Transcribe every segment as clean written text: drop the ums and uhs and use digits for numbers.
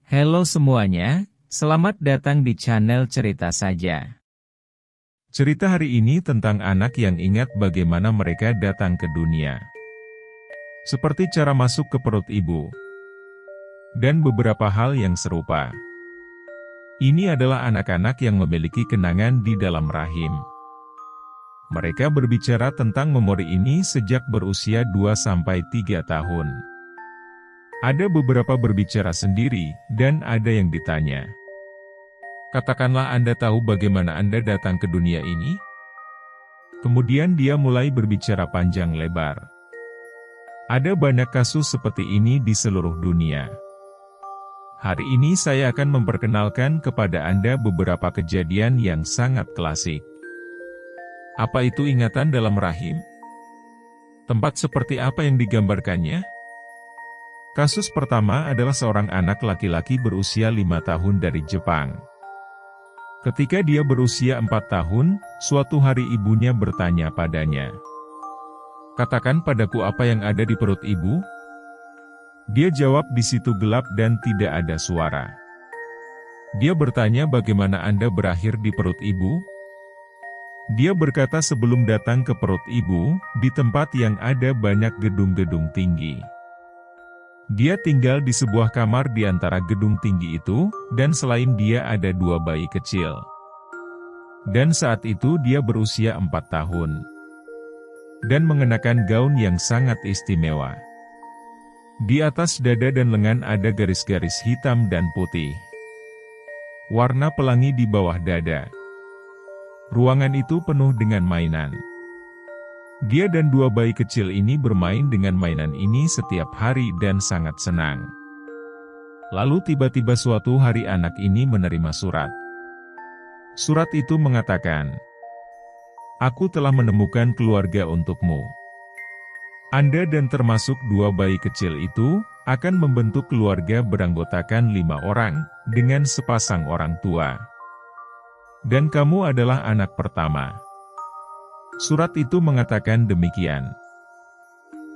Halo semuanya, selamat datang di channel Cerita Saja. Cerita hari ini tentang anak yang ingat bagaimana mereka datang ke dunia. Seperti cara masuk ke perut ibu. Dan beberapa hal yang serupa. Ini adalah anak-anak yang memiliki kenangan di dalam rahim. Mereka berbicara tentang memori ini sejak berusia 2-3 tahun. Ada beberapa berbicara sendiri, dan ada yang ditanya. Katakanlah Anda tahu bagaimana Anda datang ke dunia ini? Kemudian dia mulai berbicara panjang lebar. Ada banyak kasus seperti ini di seluruh dunia. Hari ini saya akan memperkenalkan kepada Anda beberapa kejadian yang sangat klasik. Apa itu ingatan dalam rahim? Tempat seperti apa yang digambarkannya? Kasus pertama adalah seorang anak laki-laki berusia 5 tahun dari Jepang. Ketika dia berusia 4 tahun, suatu hari ibunya bertanya padanya. Katakan padaku apa yang ada di perut ibu? Dia jawab di situ gelap dan tidak ada suara. Dia bertanya bagaimana Anda berakhir di perut ibu? Dia berkata sebelum datang ke perut ibu, di tempat yang ada banyak gedung-gedung tinggi. Dia tinggal di sebuah kamar di antara gedung tinggi itu, dan selain dia ada 2 bayi kecil. Dan saat itu dia berusia 4 tahun. Dan mengenakan gaun yang sangat istimewa. Di atas dada dan lengan ada garis-garis hitam dan putih. Warna pelangi di bawah dada. Ruangan itu penuh dengan mainan. Dia dan 2 bayi kecil ini bermain dengan mainan ini setiap hari dan sangat senang. Lalu tiba-tiba suatu hari anak ini menerima surat. Surat itu mengatakan, "Aku telah menemukan keluarga untukmu. Anda dan termasuk 2 bayi kecil itu, akan membentuk keluarga beranggotakan 5 orang, dengan sepasang orang tua. Dan kamu adalah anak pertama." Surat itu mengatakan demikian.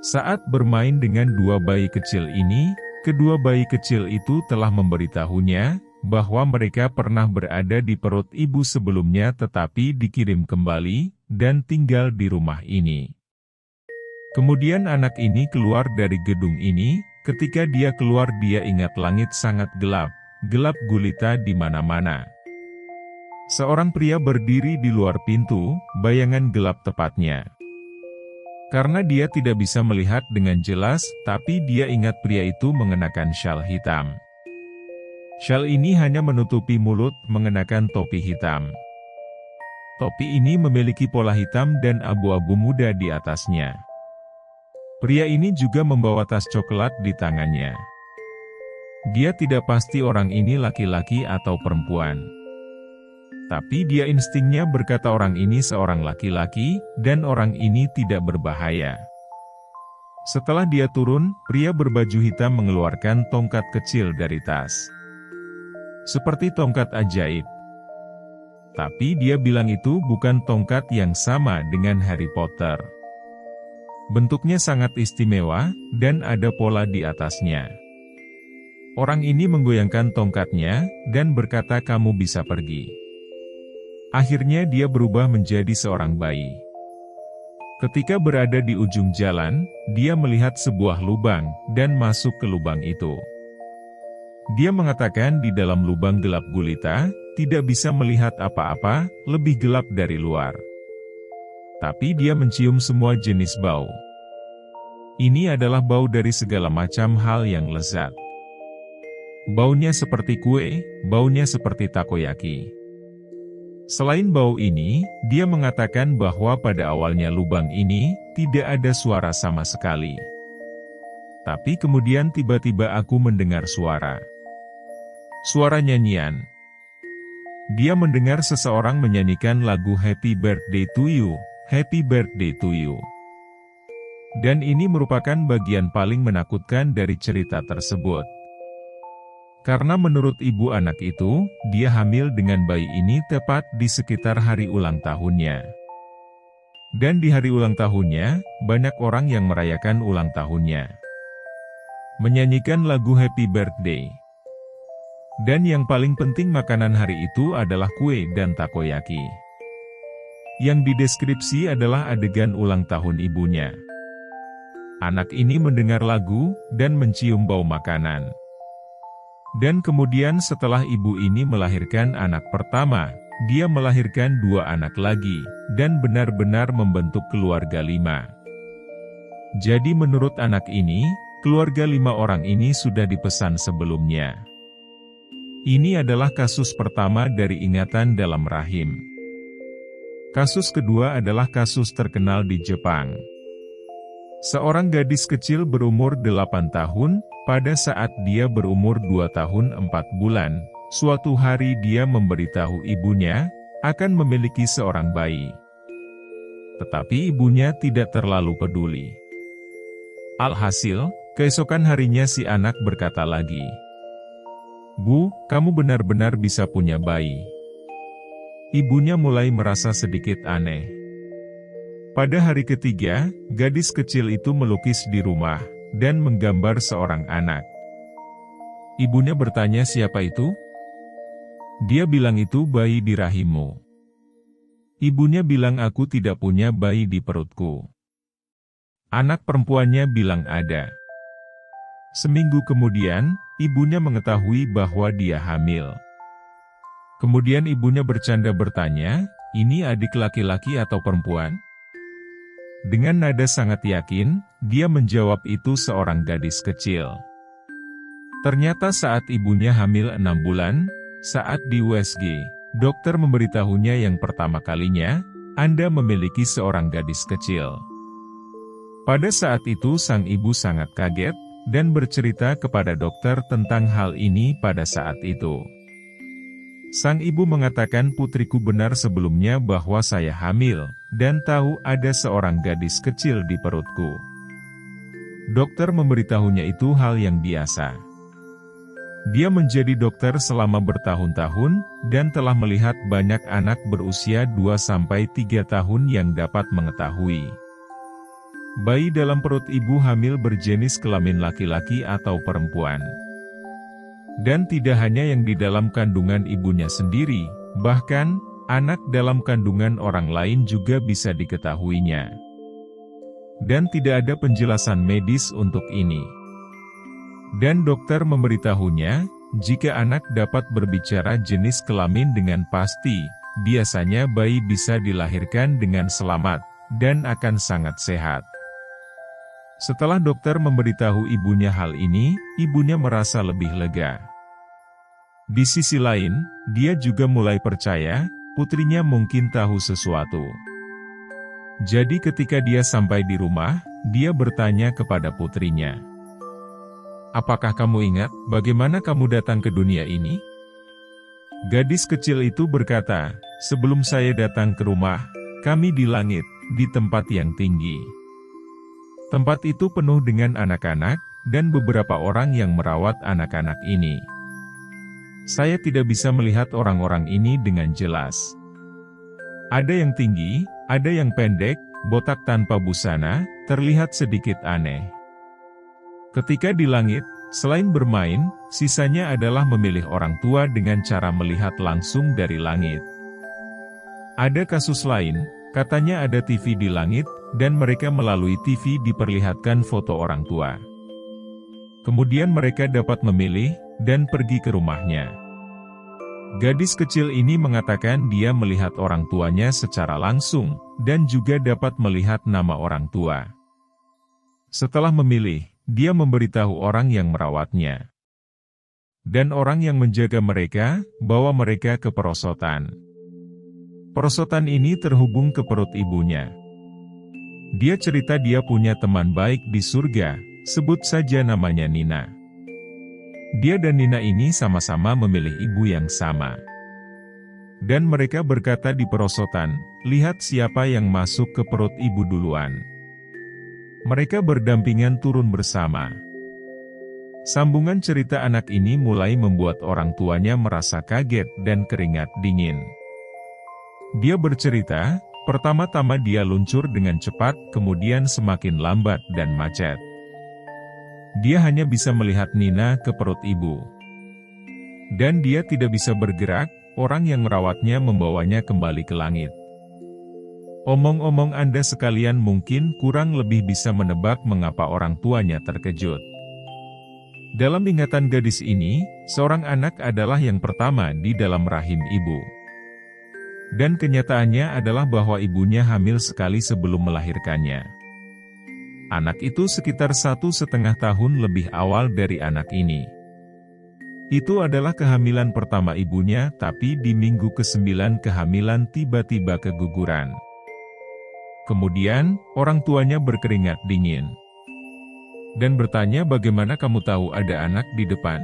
Saat bermain dengan 2 bayi kecil ini, kedua bayi kecil itu telah memberitahunya, bahwa mereka pernah berada di perut ibu sebelumnya tetapi dikirim kembali, dan tinggal di rumah ini. Kemudian anak ini keluar dari gedung ini, ketika dia keluar dia ingat langit sangat gelap, gelap gulita di mana-mana. Seorang pria berdiri di luar pintu, bayangan gelap tepatnya. Karena dia tidak bisa melihat dengan jelas, tapi dia ingat pria itu mengenakan syal hitam. Syal ini hanya menutupi mulut, mengenakan topi hitam. Topi ini memiliki pola hitam dan abu-abu muda di atasnya. Pria ini juga membawa tas coklat di tangannya. Dia tidak pasti orang ini laki-laki atau perempuan. Tapi dia instingnya berkata orang ini seorang laki-laki, dan orang ini tidak berbahaya. Setelah dia turun, pria berbaju hitam mengeluarkan tongkat kecil dari tas. Seperti tongkat ajaib. Tapi dia bilang itu bukan tongkat yang sama dengan Harry Potter. Bentuknya sangat istimewa, dan ada pola di atasnya. Orang ini menggoyangkan tongkatnya, dan berkata kamu bisa pergi. Akhirnya dia berubah menjadi seorang bayi. Ketika berada di ujung jalan, dia melihat sebuah lubang, dan masuk ke lubang itu. Dia mengatakan di dalam lubang gelap gulita, tidak bisa melihat apa-apa, lebih gelap dari luar. Tapi dia mencium semua jenis bau. Ini adalah bau dari segala macam hal yang lezat. Baunya seperti kue, baunya seperti takoyaki. Selain bau ini, dia mengatakan bahwa pada awalnya lubang ini, tidak ada suara sama sekali. Tapi kemudian tiba-tiba aku mendengar suara. Suara nyanyian. Dia mendengar seseorang menyanyikan lagu Happy Birthday to You, Happy Birthday to You. Dan ini merupakan bagian paling menakutkan dari cerita tersebut. Karena menurut ibu anak itu, dia hamil dengan bayi ini tepat di sekitar hari ulang tahunnya. Dan di hari ulang tahunnya, banyak orang yang merayakan ulang tahunnya, menyanyikan lagu Happy Birthday. Dan yang paling penting makanan hari itu adalah kue dan takoyaki. Yang dideskripsi adalah adegan ulang tahun ibunya. Anak ini mendengar lagu dan mencium bau makanan. Dan kemudian setelah ibu ini melahirkan anak pertama, dia melahirkan 2 anak lagi, dan benar-benar membentuk keluarga 5. Jadi menurut anak ini, keluarga 5 orang ini sudah dipesan sebelumnya. Ini adalah kasus pertama dari ingatan dalam rahim. Kasus kedua adalah kasus terkenal di Jepang. Seorang gadis kecil berumur 8 tahun, pada saat dia berumur 2 tahun 4 bulan, suatu hari dia memberitahu ibunya, akan memiliki seorang bayi. Tetapi ibunya tidak terlalu peduli. Alhasil, keesokan harinya si anak berkata lagi, "Bu, kamu benar-benar bisa punya bayi." Ibunya mulai merasa sedikit aneh. Pada hari ketiga, gadis kecil itu melukis di rumah, dan menggambar seorang anak. Ibunya bertanya siapa itu? Dia bilang itu bayi di rahimmu. Ibunya bilang aku tidak punya bayi di perutku. Anak perempuannya bilang ada. Seminggu kemudian, ibunya mengetahui bahwa dia hamil. Kemudian ibunya bercanda bertanya, ini adik laki-laki atau perempuan? Dengan nada sangat yakin, dia menjawab itu seorang gadis kecil. Ternyata saat ibunya hamil 6 bulan, saat di USG, dokter memberitahunya yang pertama kalinya, Anda memiliki seorang gadis kecil. Pada saat itu sang ibu sangat kaget, dan bercerita kepada dokter tentang hal ini pada saat itu. Sang ibu mengatakan putriku benar sebelumnya bahwa saya hamil, dan tahu ada seorang gadis kecil di perutku. Dokter memberitahunya itu hal yang biasa. Dia menjadi dokter selama bertahun-tahun, dan telah melihat banyak anak berusia 2-3 tahun yang dapat mengetahui bayi dalam perut ibu hamil berjenis kelamin laki-laki atau perempuan. Dan tidak hanya yang di dalam kandungan ibunya sendiri, bahkan, anak dalam kandungan orang lain juga bisa diketahuinya. Dan tidak ada penjelasan medis untuk ini. Dan dokter memberitahunya, jika anak dapat berbicara jenis kelamin dengan pasti, biasanya bayi bisa dilahirkan dengan selamat, dan akan sangat sehat. Setelah dokter memberitahu ibunya hal ini, ibunya merasa lebih lega. Di sisi lain, dia juga mulai percaya, putrinya mungkin tahu sesuatu. Jadi ketika dia sampai di rumah, dia bertanya kepada putrinya, "Apakah kamu ingat, bagaimana kamu datang ke dunia ini?" Gadis kecil itu berkata, "Sebelum saya datang ke rumah, kami di langit, di tempat yang tinggi. Tempat itu penuh dengan anak-anak, dan beberapa orang yang merawat anak-anak ini. Saya tidak bisa melihat orang-orang ini dengan jelas. Ada yang tinggi, ada yang pendek, botak tanpa busana, terlihat sedikit aneh. Ketika di langit, selain bermain, sisanya adalah memilih orang tua dengan cara melihat langsung dari langit. Ada kasus lain, katanya ada TV di langit, dan mereka melalui TV diperlihatkan foto orang tua. Kemudian mereka dapat memilih, dan pergi ke rumahnya." Gadis kecil ini mengatakan dia melihat orang tuanya secara langsung, dan juga dapat melihat nama orang tua. Setelah memilih, dia memberitahu orang yang merawatnya. Dan orang yang menjaga mereka, bawa mereka ke perosotan. Perosotan ini terhubung ke perut ibunya. Dia cerita dia punya teman baik di surga, sebut saja namanya Nina. Dia dan Nina ini sama-sama memilih ibu yang sama. Dan mereka berkata di perosotan, lihat siapa yang masuk ke perut ibu duluan. Mereka berdampingan turun bersama. Sambungan cerita anak ini mulai membuat orang tuanya merasa kaget dan keringat dingin. Dia bercerita, Pertama-tama dia luncur dengan cepat, kemudian semakin lambat dan macet. Dia hanya bisa melihat Nina ke perut ibu. Dan dia tidak bisa bergerak, orang yang merawatnya membawanya kembali ke langit. Omong-omong Anda sekalian mungkin kurang lebih bisa menebak mengapa orang tuanya terkejut. Dalam ingatan gadis ini, seorang anak adalah yang pertama di dalam rahim ibu. Dan kenyataannya adalah bahwa ibunya hamil sekali sebelum melahirkannya. Anak itu sekitar 1,5 tahun lebih awal dari anak ini. Itu adalah kehamilan pertama ibunya, tapi di minggu ke-9 kehamilan tiba-tiba keguguran. Kemudian, orang tuanya berkeringat dingin. Dan bertanya, bagaimana kamu tahu ada anak di depan?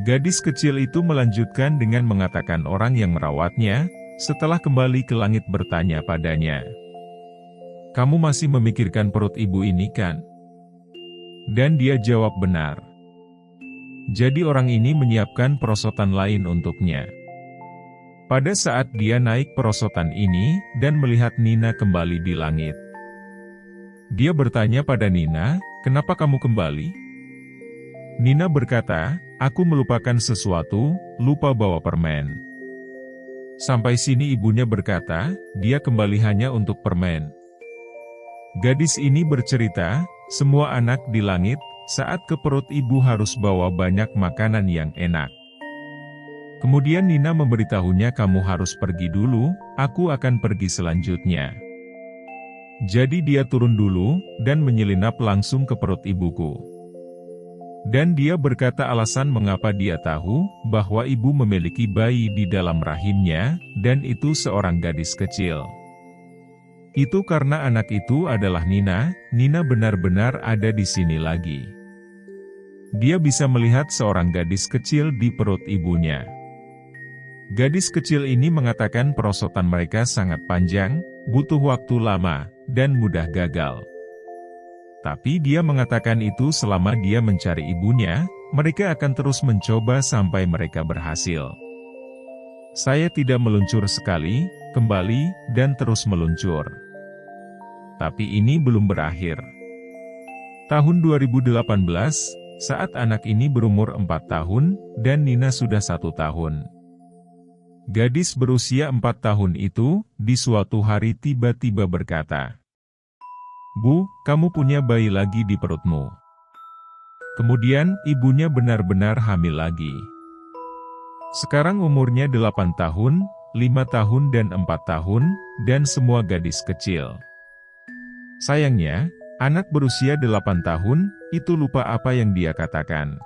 Gadis kecil itu melanjutkan dengan mengatakan orang yang merawatnya, setelah kembali ke langit bertanya padanya. Kamu masih memikirkan perut ibu ini kan? Dan dia jawab benar. Jadi orang ini menyiapkan perosotan lain untuknya. Pada saat dia naik perosotan ini, dan melihat Nina kembali di langit. Dia bertanya pada Nina, kenapa kamu kembali? Nina berkata, aku melupakan sesuatu, lupa bawa permen. Sampai sini ibunya berkata, dia kembali hanya untuk permen. Gadis ini bercerita, semua anak di langit, saat ke perut ibu harus bawa banyak makanan yang enak. Kemudian Nina memberitahunya, kamu harus pergi dulu, aku akan pergi selanjutnya. Jadi dia turun dulu, dan menyelinap langsung ke perut ibuku. Dan dia berkata alasan mengapa dia tahu, bahwa ibu memiliki bayi di dalam rahimnya, dan itu seorang gadis kecil. Itu karena anak itu adalah Nina, Nina benar-benar ada di sini lagi. Dia bisa melihat seorang gadis kecil di perut ibunya. Gadis kecil ini mengatakan perosotan mereka sangat panjang, butuh waktu lama, dan mudah gagal. Tapi dia mengatakan itu selama dia mencari ibunya, mereka akan terus mencoba sampai mereka berhasil. Saya tidak meluncur sekali, kembali, dan terus meluncur. Tapi ini belum berakhir. Tahun 2018, saat anak ini berumur 4 tahun, dan Nina sudah 1 tahun. Gadis berusia 4 tahun itu, di suatu hari tiba-tiba berkata, Bu, kamu punya bayi lagi di perutmu. Kemudian, ibunya benar-benar hamil lagi. Sekarang umurnya 8 tahun, 5 tahun dan 4 tahun, dan semua gadis kecil. Sayangnya, anak berusia 8 tahun, itu lupa apa yang dia katakan.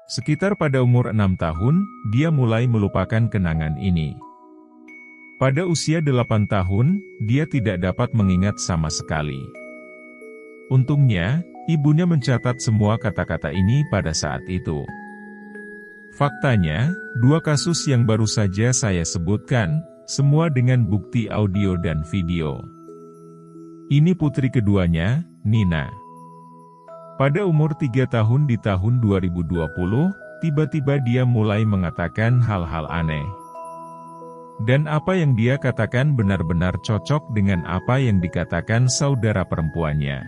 Sekitar pada umur 6 tahun, dia mulai melupakan kenangan ini. Pada usia 8 tahun, dia tidak dapat mengingat sama sekali. Untungnya, ibunya mencatat semua kata-kata ini pada saat itu. Faktanya, 2 kasus yang baru saja saya sebutkan, semua dengan bukti audio dan video. Ini putri keduanya, Nina. Pada umur 3 tahun di tahun 2020, tiba-tiba dia mulai mengatakan hal-hal aneh. Dan apa yang dia katakan benar-benar cocok dengan apa yang dikatakan saudara perempuannya.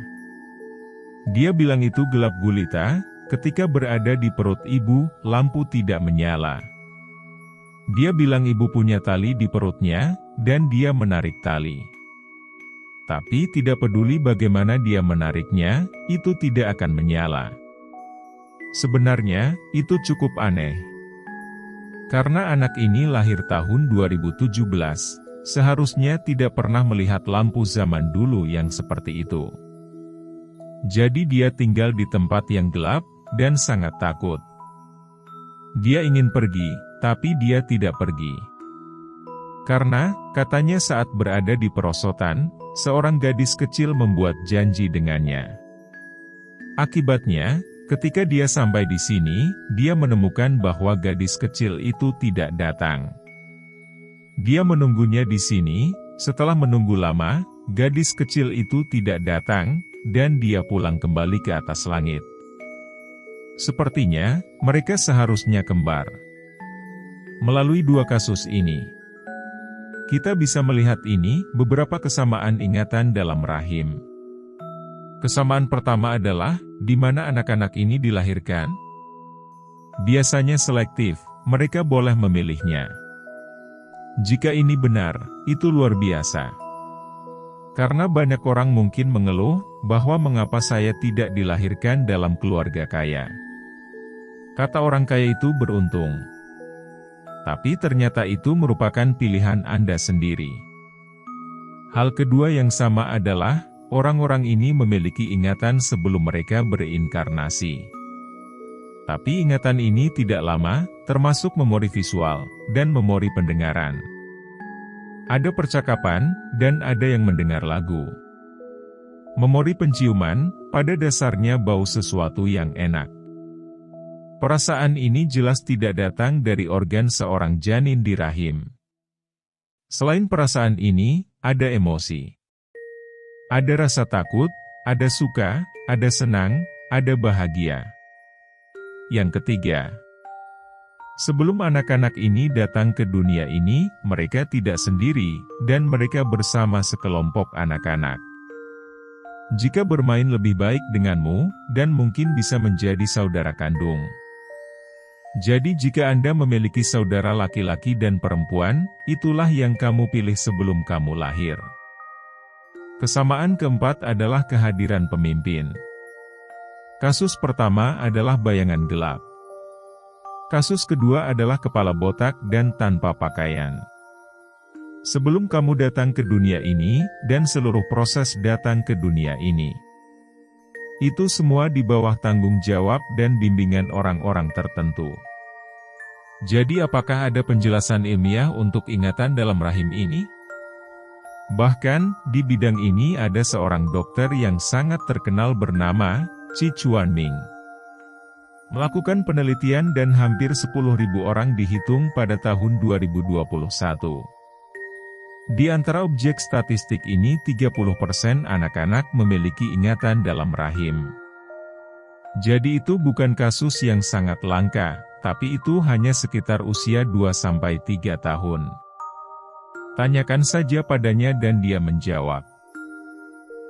Dia bilang itu gelap gulita, ketika berada di perut ibu, lampu tidak menyala. Dia bilang ibu punya tali di perutnya, dan dia menarik tali. Tapi tidak peduli bagaimana dia menariknya, itu tidak akan menyala. Sebenarnya, itu cukup aneh. Karena anak ini lahir tahun 2017, seharusnya tidak pernah melihat lampu zaman dulu yang seperti itu. Jadi dia tinggal di tempat yang gelap, dan sangat takut. Dia ingin pergi, tapi dia tidak pergi. Karena, katanya saat berada di perosotan, seorang gadis kecil membuat janji dengannya. Akibatnya, ketika dia sampai di sini, dia menemukan bahwa gadis kecil itu tidak datang. Dia menunggunya di sini, setelah menunggu lama, gadis kecil itu tidak datang, dan dia pulang kembali ke atas langit. Sepertinya, mereka seharusnya kembar. Melalui 2 kasus ini, Kita bisa melihat ini, beberapa kesamaan ingatan dalam rahim. Kesamaan pertama adalah, di mana anak-anak ini dilahirkan. Biasanya selektif, mereka boleh memilihnya. Jika ini benar, itu luar biasa. Karena banyak orang mungkin mengeluh, bahwa mengapa saya tidak dilahirkan dalam keluarga kaya. Kata orang kaya itu beruntung. Tapi ternyata itu merupakan pilihan Anda sendiri. Hal kedua yang sama adalah, orang-orang ini memiliki ingatan sebelum mereka bereinkarnasi. Tapi ingatan ini tidak lama, termasuk memori visual, dan memori pendengaran. Ada percakapan, dan ada yang mendengar lagu. Memori penciuman, pada dasarnya bau sesuatu yang enak. Perasaan ini jelas tidak datang dari organ seorang janin di rahim. Selain perasaan ini, ada emosi. Ada rasa takut, ada suka, ada senang, ada bahagia. Yang ketiga, sebelum anak-anak ini datang ke dunia ini, mereka tidak sendiri, dan mereka bersama sekelompok anak-anak. Jika bermain lebih baik denganmu, dan mungkin bisa menjadi saudara kandung. Jadi jika Anda memiliki saudara laki-laki dan perempuan, itulah yang kamu pilih sebelum kamu lahir. Kesamaan keempat adalah kehadiran pemimpin. Kasus pertama adalah bayangan gelap. Kasus kedua adalah kepala botak dan tanpa pakaian. Sebelum kamu datang ke dunia ini, dan seluruh proses datang ke dunia ini. Itu semua di bawah tanggung jawab dan bimbingan orang-orang tertentu. Jadi apakah ada penjelasan ilmiah untuk ingatan dalam rahim ini? Bahkan, di bidang ini ada seorang dokter yang sangat terkenal bernama Chi Chuanming. Melakukan penelitian dan hampir 10.000 orang dihitung pada tahun 2021. Di antara objek statistik ini 30% anak-anak memiliki ingatan dalam rahim. Jadi itu bukan kasus yang sangat langka, tapi itu hanya sekitar usia 2-3 tahun. Tanyakan saja padanya dan dia menjawab.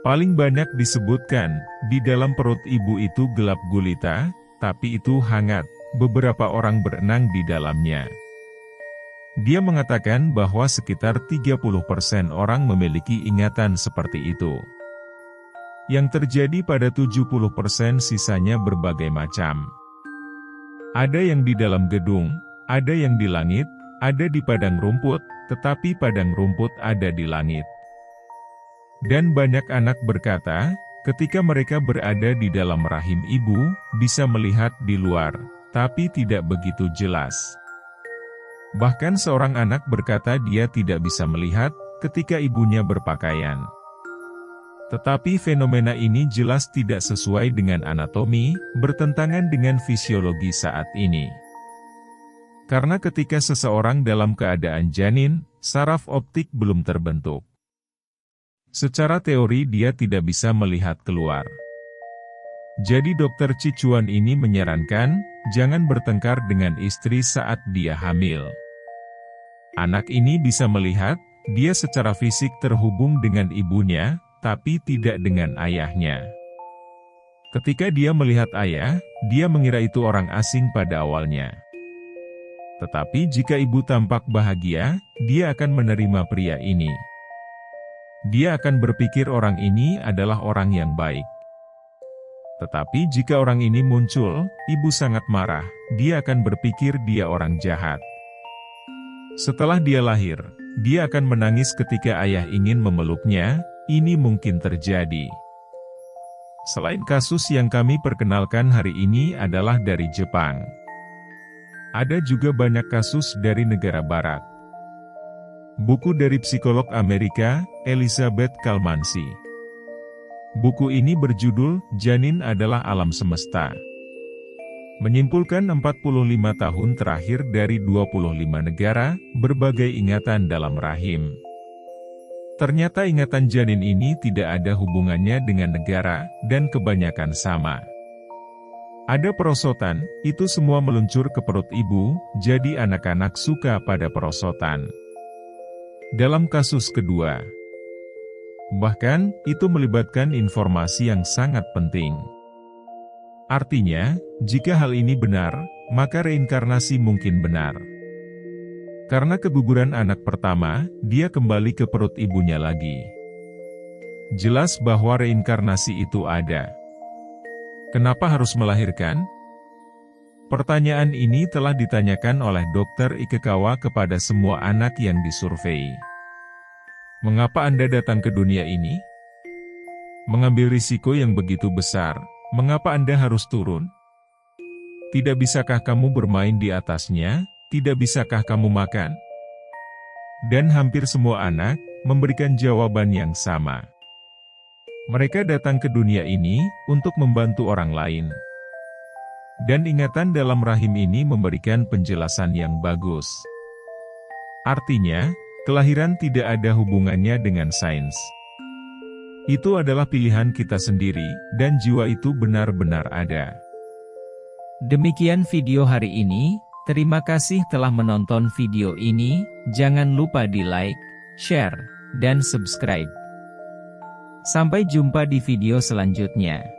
Paling banyak disebutkan, di dalam perut ibu itu gelap gulita, tapi itu hangat, beberapa orang berenang di dalamnya. Dia mengatakan bahwa sekitar 30% orang memiliki ingatan seperti itu. Yang terjadi pada 70% sisanya berbagai macam. Ada yang di dalam gedung, ada yang di langit, ada di padang rumput, tetapi padang rumput ada di langit. Dan banyak anak berkata, ketika mereka berada di dalam rahim ibu, bisa melihat di luar, tapi tidak begitu jelas. Bahkan seorang anak berkata dia tidak bisa melihat, ketika ibunya berpakaian. Tetapi fenomena ini jelas tidak sesuai dengan anatomi, bertentangan dengan fisiologi saat ini. Karena ketika seseorang dalam keadaan janin, saraf optik belum terbentuk. Secara teori dia tidak bisa melihat keluar. Jadi dokter Chi Chuan ini menyarankan, jangan bertengkar dengan istri saat dia hamil. Anak ini bisa melihat, dia secara fisik terhubung dengan ibunya, tapi tidak dengan ayahnya. Ketika dia melihat ayah, dia mengira itu orang asing pada awalnya. Tetapi jika ibu tampak bahagia, dia akan menerima pria ini. Dia akan berpikir orang ini adalah orang yang baik. Tetapi jika orang ini muncul, ibu sangat marah, dia akan berpikir dia orang jahat. Setelah dia lahir, dia akan menangis ketika ayah ingin memeluknya, ini mungkin terjadi. Selain kasus yang kami perkenalkan hari ini adalah dari Jepang. Ada juga banyak kasus dari negara barat. Buku dari psikolog Amerika, Elizabeth Kalmansi. Buku ini berjudul, Janin Adalah Alam Semesta. Menyimpulkan 45 tahun terakhir dari 25 negara, berbagai ingatan dalam rahim. Ternyata ingatan janin ini tidak ada hubungannya dengan negara, dan kebanyakan sama. Ada perosotan, itu semua meluncur ke perut ibu, jadi anak-anak suka pada perosotan. dalam kasus kedua. Bahkan, itu melibatkan informasi yang sangat penting. Artinya, jika hal ini benar, maka reinkarnasi mungkin benar. Karena keguguran anak pertama, dia kembali ke perut ibunya lagi. Jelas bahwa reinkarnasi itu ada. Kenapa harus melahirkan? Pertanyaan ini telah ditanyakan oleh Dr. Ikekawa kepada semua anak yang disurvei. Mengapa Anda datang ke dunia ini? Mengambil risiko yang begitu besar, mengapa Anda harus turun? Tidak bisakah kamu bermain di atasnya? Tidak bisakah kamu makan? Dan hampir semua anak memberikan jawaban yang sama. Mereka datang ke dunia ini untuk membantu orang lain. Dan ingatan dalam rahim ini memberikan penjelasan yang bagus. Artinya, kelahiran tidak ada hubungannya dengan sains. Itu adalah pilihan kita sendiri, dan jiwa itu benar-benar ada. Demikian video hari ini, terima kasih telah menonton video ini, jangan lupa di like, share, dan subscribe. Sampai jumpa di video selanjutnya.